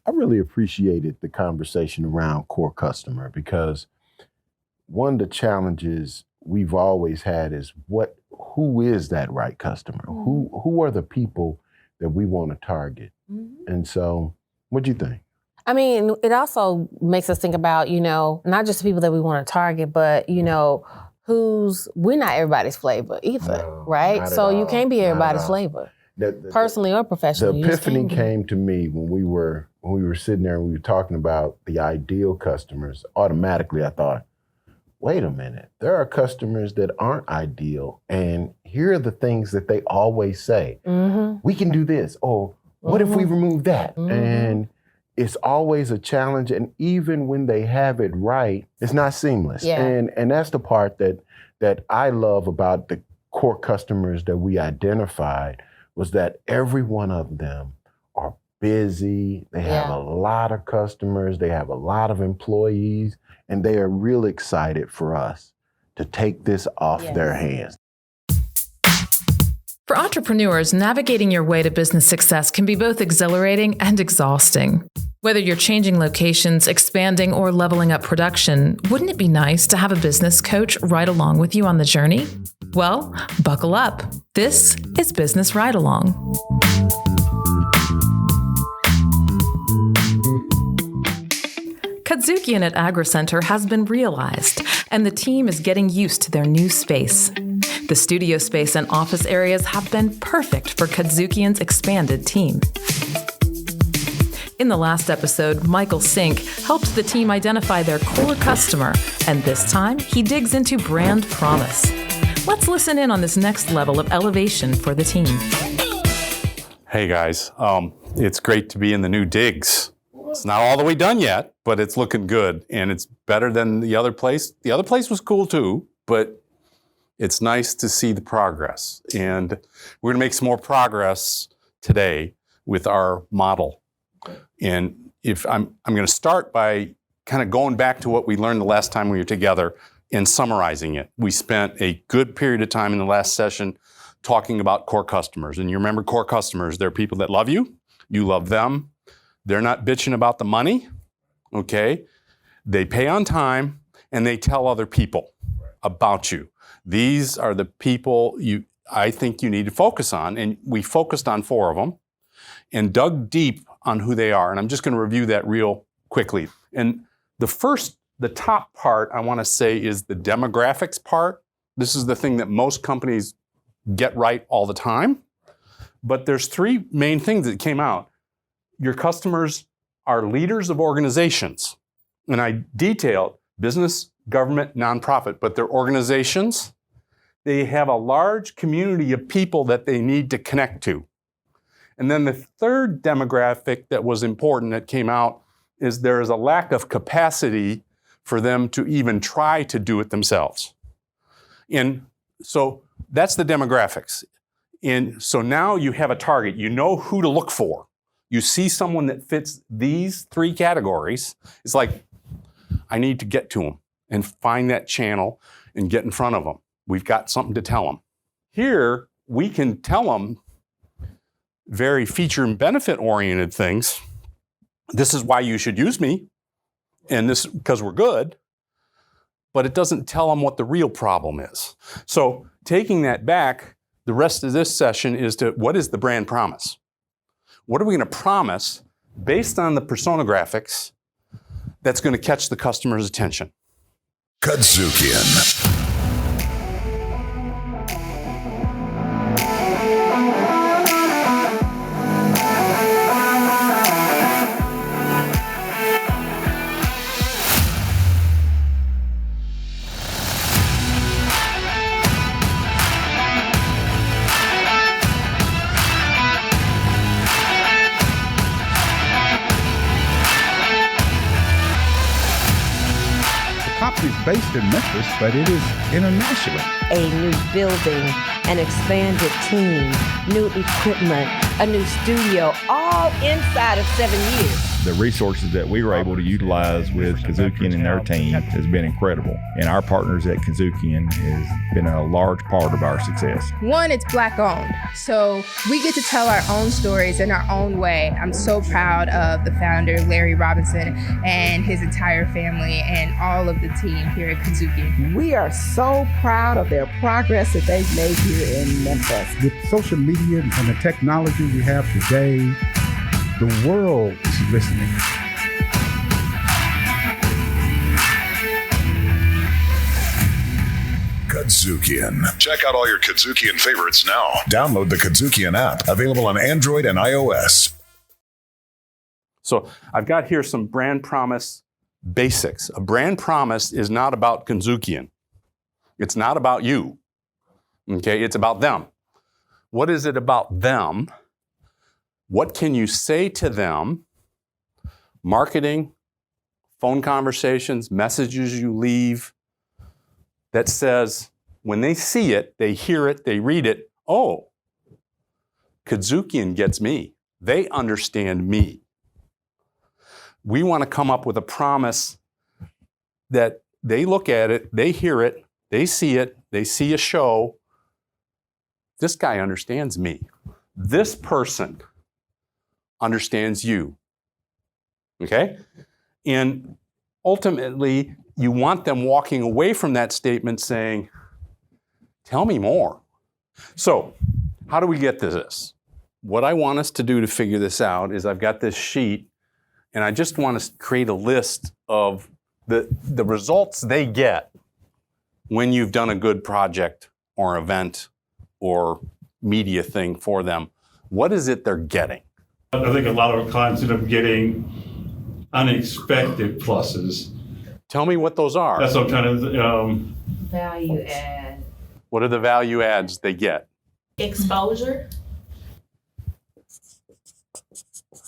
I really appreciated the conversation around core customer because one of the challenges we've always had is who is that right customer? Mm-hmm. Who are the people that we want to target? Mm-hmm. And so, what do you think? I mean, it also makes us think about, not just the people that we want to target, but, we're not everybody's flavor either, right? So you can't be everybody's flavor, personally or professionally. The epiphany came to me when we were sitting there and we were talking about the ideal customers. Automatically, I thought, wait a minute, there are customers that aren't ideal, and here are the things that they always say. Mm-hmm. We can do this, or what if we remove that? Mm-hmm. And it's always a challenge, and even when they have it right, it's not seamless. Yeah. And that's the part that I love about the core customers that we identified, was that every one of them are busy, they have a lot of customers, they have a lot of employees, and they are really excited for us to take this off their hands. For entrepreneurs, navigating your way to business success can be both exhilarating and exhausting. Whether you're changing locations, expanding, or leveling up production, wouldn't it be nice to have a business coach ride along with you on the journey? Well, buckle up. This is Business Ride Along. KUDZUKIAN at AgriCenter has been realized, and the team is getting used to their new space. The studio space and office areas have been perfect for KUDZUKIAN's expanded team. In the last episode, Michael Synk helped the team identify their core customer, and this time he digs into brand promise. Let's listen in on this next level of elevation for the team. Hey guys, it's great to be in the new digs. It's not all the way done yet, but it's looking good, and it's better than the other place. The other place was cool too, but it's nice to see the progress. And we're gonna make some more progress today with our model. And if I'm gonna start by kind of going back to what we learned the last time we were together and summarizing it. We spent a good period of time in the last session talking about core customers. And you remember core customers, they're people that love you, you love them. They're not bitching about the money, okay? They pay on time and they tell other people about you. These are the people I think you need to focus on. And we focused on 4 of them and dug deep on who they are. And I'm just gonna review that real quickly. And the top part I wanna say is the demographics part. This is the thing that most companies get right all the time. But there's 3 main things that came out. Your customers are leaders of organizations. And I detailed business, government, nonprofit, but they're organizations. They have a large community of people that they need to connect to. And then the third demographic that was important that came out is there is a lack of capacity for them to even try to do it themselves. And so that's the demographics. And so now you have a target. You know who to look for. You see someone that fits these 3 categories. It's like, I need to get to them and find that channel and get in front of them. We've got something to tell them. Here, we can tell them very feature and benefit oriented things. This is why you should use me, and this because we're good, but it doesn't tell them what the real problem is. So taking that back, the rest of this session is to, what is the brand promise? What are we going to promise based on the persona graphics that's going to catch the customer's attention? KUDZUKIAN. Based in Memphis, but it is international. A new building, an expanded team, new equipment, a new studio, all inside of 7 years. the resources that we were able to utilize with KUDZUKIAN and their team has been incredible. And our partners at KUDZUKIAN has been a large part of our success. One, it's Black owned. So we get to tell our own stories in our own way. I'm so proud of the founder, Larry Robinson, and his entire family and all of the team here at KUDZUKIAN. We are so proud of their progress that they've made here in Memphis. With social media and the technology we have today, the world is listening. KUDZUKIAN. Check out all your KUDZUKIAN favorites now. Download the KUDZUKIAN app, available on Android and iOS. So I've got here some brand promise basics. A brand promise is not about KUDZUKIAN. It's not about you. Okay, it's about them. What is it about them? What can you say to them? Marketing, phone conversations, messages you leave that says, when they see it, they hear it, they read it, oh, KUDZUKIAN gets me. They understand me. We want to come up with a promise that they look at it, they hear it, they see a show. This guy understands me. This person understands you. Okay? And ultimately, you want them walking away from that statement saying, tell me more. So, how do we get to this? What I want us to do to figure this out is I've got this sheet, and I just want to create a list of the results they get when you've done a good project or event or media thing for them. What is it they're getting? I think a lot of clients end up getting unexpected pluses. Tell me what those are. That's what I'm trying to... Value add. What are the value adds they get? Exposure.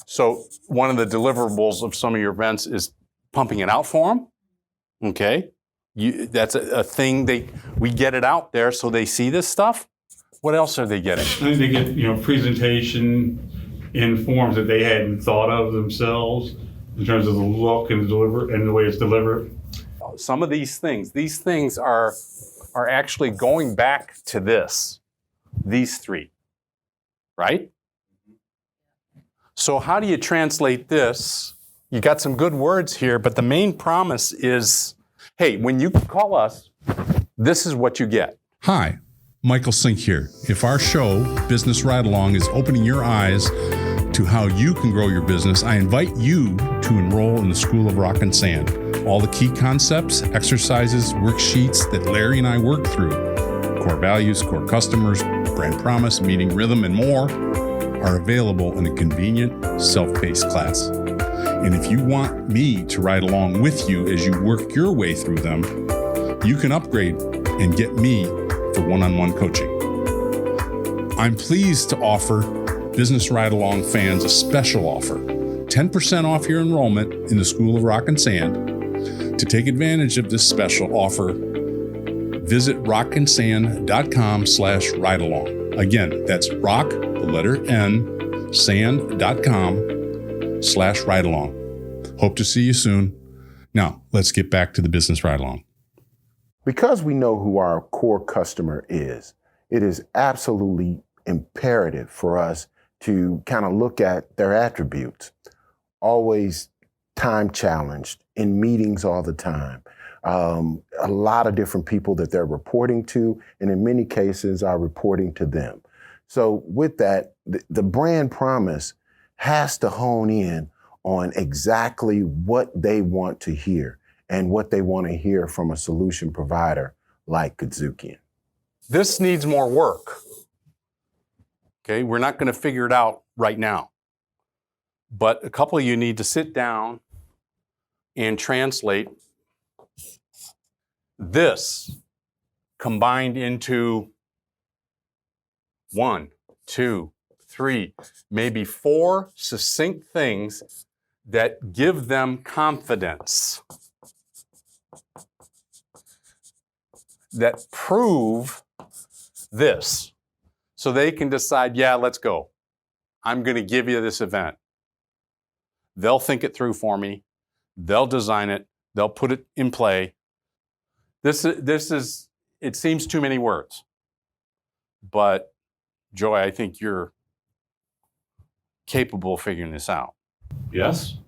So one of the deliverables of some of your events is pumping it out for them. Okay? That's a thing. We get it out there so they see this stuff. What else are they getting? I think they get, presentation in forms that they hadn't thought of themselves in terms of the look and the way it's delivered. Some of these things are actually going back to these three, right? So how do you translate this? You got some good words here, but the main promise is, hey, when you call us, this is what you get. Hi, Michael Synk here. If our show, Business Ride Along, is opening your eyes to how you can grow your business, I invite you to enroll in the School of Rock and Sand. All the key concepts, exercises, worksheets that Larry and I work through, core values, core customers, brand promise, meeting rhythm, and more, are available in a convenient, self-paced class. And if you want me to ride along with you as you work your way through them, you can upgrade and get me for one-on-one coaching. I'm pleased to offer Business Ride Along fans a special offer, 10% off your enrollment in the School of Rock and Sand. To take advantage of this special offer, visit rockandsand.com/ridealong. Again, that's rock, the letter N, sand.com/ridealong. Hope to see you soon. Now, let's get back to the Business Ride Along. Because we know who our core customer is, it is absolutely imperative for us to kind of look at their attributes. Always time challenged, in meetings all the time. A lot of different people that they're reporting to, and in many cases are reporting to them. So with that, the brand promise has to hone in on exactly what they want to hear and what they want to hear from a solution provider like KUDZUKIAN. This needs more work. Okay, we're not going to figure it out right now. But a couple of you need to sit down and translate this combined into 1, 2, 3, maybe 4 succinct things that give them confidence, that prove this, so they can decide, yeah, let's go. I'm going to give you this event. They'll think it through for me. They'll design it. They'll put it in play. This is, it seems too many words. But Joy, I think you're capable of figuring this out. Yes?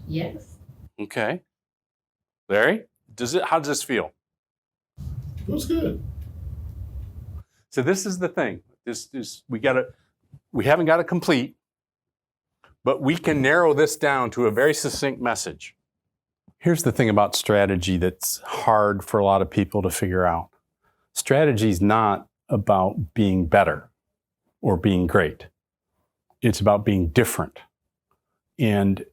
Yes. Okay. Larry, how does this feel? Feels good. So this is the thing. We haven't got it complete, but we can narrow this down to a very succinct message. Here's the thing about strategy that's hard for a lot of people to figure out. Strategy is not about being better or being great. It's about being different. And,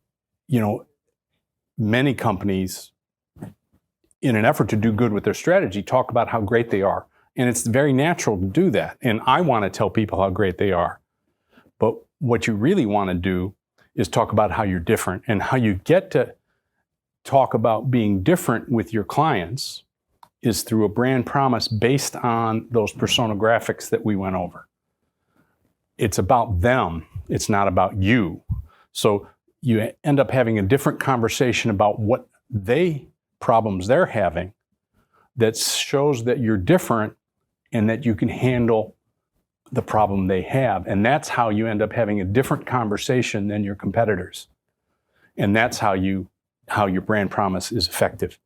many companies, in an effort to do good with their strategy, talk about how great they are. And it's very natural to do that. And I want to tell people how great they are. But what you really want to do is talk about how you're different, and how you get to talk about being different with your clients is through a brand promise based on those personographics that we went over. It's about them. It's not about you. So you end up having a different conversation about what problems they're having that shows that you're different and that you can handle the problem they have. And that's how you end up having a different conversation than your competitors. And that's how your brand promise is effective.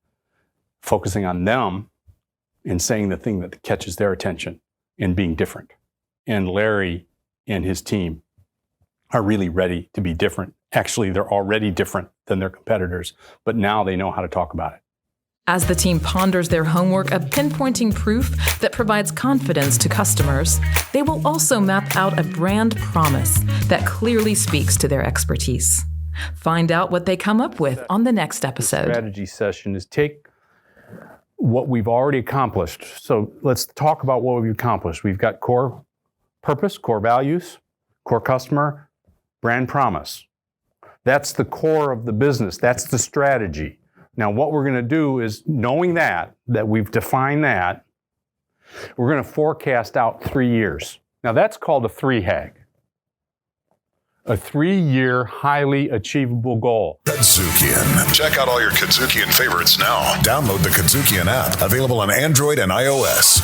Focusing on them and saying the thing that catches their attention and being different. And Larry and his team are really ready to be different. Actually, they're already different than their competitors, but now they know how to talk about it. As the team ponders their homework of pinpointing proof that provides confidence to customers, they will also map out a brand promise that clearly speaks to their expertise. Find out what they come up with on the next episode. The strategy session is take what we've already accomplished. So let's talk about what we've accomplished. We've got core purpose, core values, core customer, brand promise. That's the core of the business. That's the strategy. Now, what we're going to do is, knowing that we've defined that, we're going to forecast out 3 years. Now, that's called a 3-HAG. A 3-year, highly achievable goal. KUDZUKIAN. Check out all your KUDZUKIAN favorites now. Download the KUDZUKIAN app, available on Android and iOS.